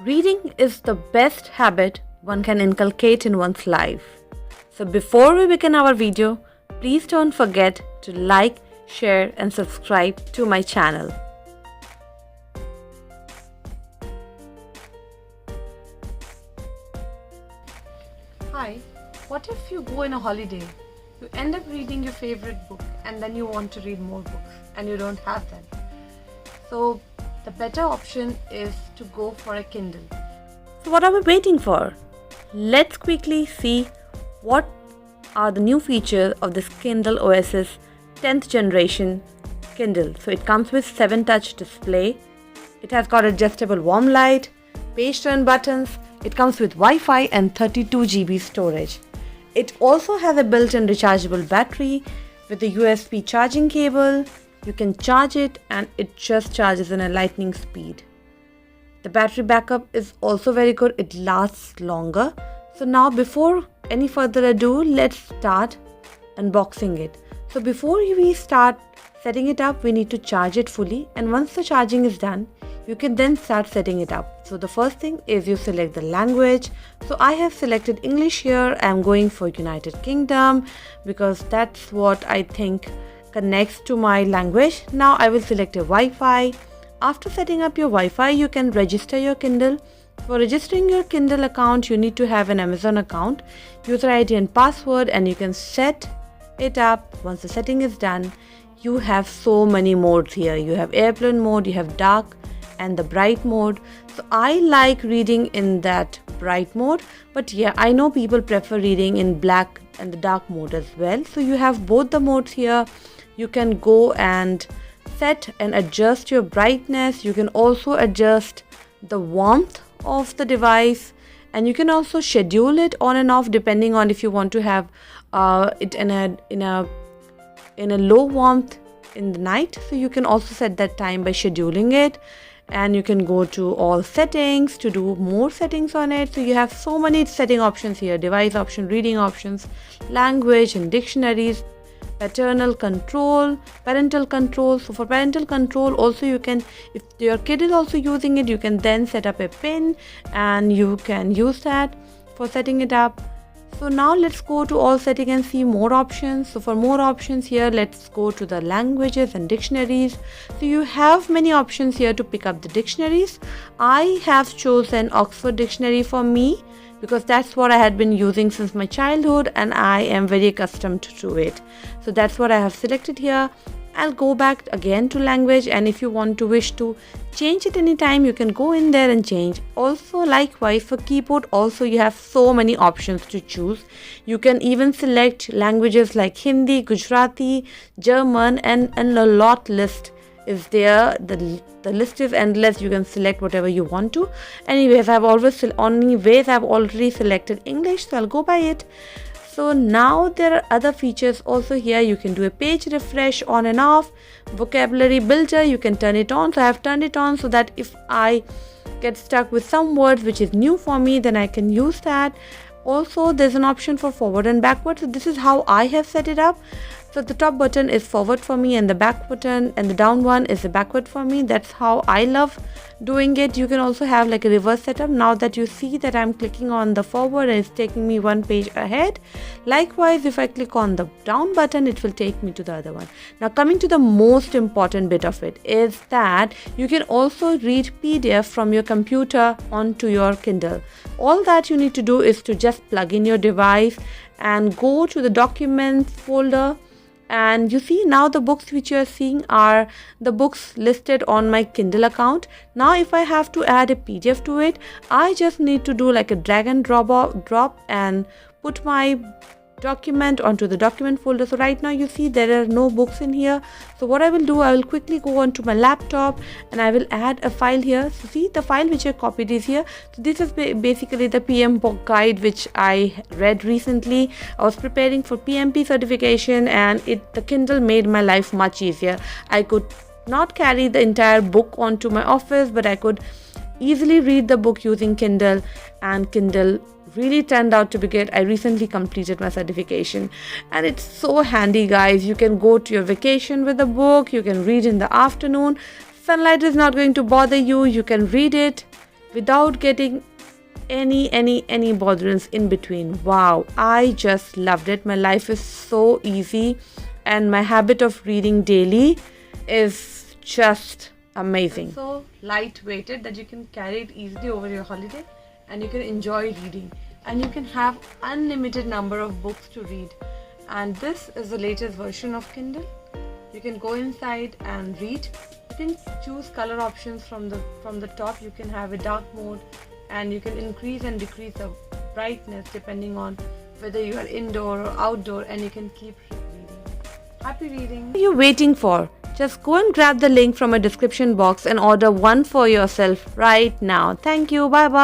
Reading is the best habit one can inculcate in one's life. So before we begin our video, please don't forget to like, share and subscribe to my channel. Hi, what if you go on a holiday, you end up reading your favorite book and then you want to read more books and you don't have them? So the better option is to go for a Kindle. So what are we waiting for? Let's quickly see what are the new features of this Kindle OS's 10th generation Kindle. So it comes with 7-touch display. It has got adjustable warm light, page turn buttons. It comes with Wi-Fi and 32 GB storage. It also has a built-in rechargeable battery with a USB charging cable. You can charge it and it just charges in a lightning speed. The battery backup is also very good. It lasts longer. So now before any further ado, let's start unboxing it. So before we start setting it up, we need to charge it fully. And once the charging is done, you can then start setting it up. So the first thing is you select the language. So I have selected English here. I'm going for United Kingdom because that's what I think connects to my language. Now I will select a Wi-Fi. After setting up your Wi-Fi, you can register your Kindle. For registering your Kindle account, you need to have an Amazon account, user ID and password, and you can set it up. Once the setting is done, you have so many modes here. You have airplane mode, you have dark and the bright mode. So I like reading in that bright mode, but yeah, I know people prefer reading in black and the dark mode as well. So you have both the modes here. You can go and set and adjust your brightness. You can also adjust the warmth of the device, and you can also schedule it on and off depending on if you want to have it in a low warmth in the night. So you can also set that time by scheduling it, and you can go to all settings to do more settings on it. So you have so many setting options here: device option, reading options, language and dictionaries, parental control. So for parental control also, you can, if your kid is also using it, you can then set up a pin and you can use that for setting it up. So now let's go to all setting and see more options. So for more options here, let's go to the languages and dictionaries. So you have many options here to pick up the dictionaries. I have chosen Oxford Dictionary for me because that's what I had been using since my childhood and I am very accustomed to it. So that's what I have selected here. I'll go back again to language, and if you want to wish to change it anytime, you can go in there and change. Also likewise for keyboard, also you have so many options to choose. You can even select languages like Hindi, Gujarati, German, and a lot list is there. The list is endless. You can select whatever you want to. Anyways, I've already selected English, so I'll go by it. So now there are other features also here. You can do a page refresh on and off. Vocabulary builder, you can turn it on. So I have turned it on so that if I get stuck with some words which is new for me, then I can use that. Also there's an option for forward and backward. So this is how I have set it up. So the top button is forward for me and the back button and the down one is the backward for me. That's how I love doing it. You can also have like a reverse setup. Now that you see that I'm clicking on the forward and it's taking me one page ahead. Likewise, if I click on the down button, it will take me to the other one. Now coming to the most important bit of it is that you can also read PDF from your computer onto your Kindle. All that you need to do is to just plug in your device and go to the documents folder. And you see now the books which you are seeing are the books listed on my Kindle account. Now if I have to add a PDF to it, I just need to do like a drag and drop and put my document onto the document folder. So right now you see there are no books in here. So what I will do, I will quickly go onto my laptop and I will add a file here. So see the file which I copied is here. So this is basically the PM book guide which I read recently. I was preparing for PMP certification and the Kindle made my life much easier. I could not carry the entire book onto my office, but I could easily read the book using Kindle, and Kindle really turned out to be good. I recently completed my certification and it's so handy, guys. You can go to your vacation with a book, you can read in the afternoon, sunlight is not going to bother you, you can read it without getting any botherance in between. Wow, I just loved it. My life is so easy and my habit of reading daily is just amazing. It's so light-weighted that you can carry it easily over your holiday and you can enjoy reading, and you can have unlimited number of books to read. And this is the latest version of Kindle. You can go inside and read. You can choose color options from the top. You can have a dark mode, and you can increase and decrease the brightness depending on whether you are indoor or outdoor, and you can keep reading. Happy reading! What are you waiting for? Just go and grab the link from a description box and order one for yourself right now. Thank you. Bye bye.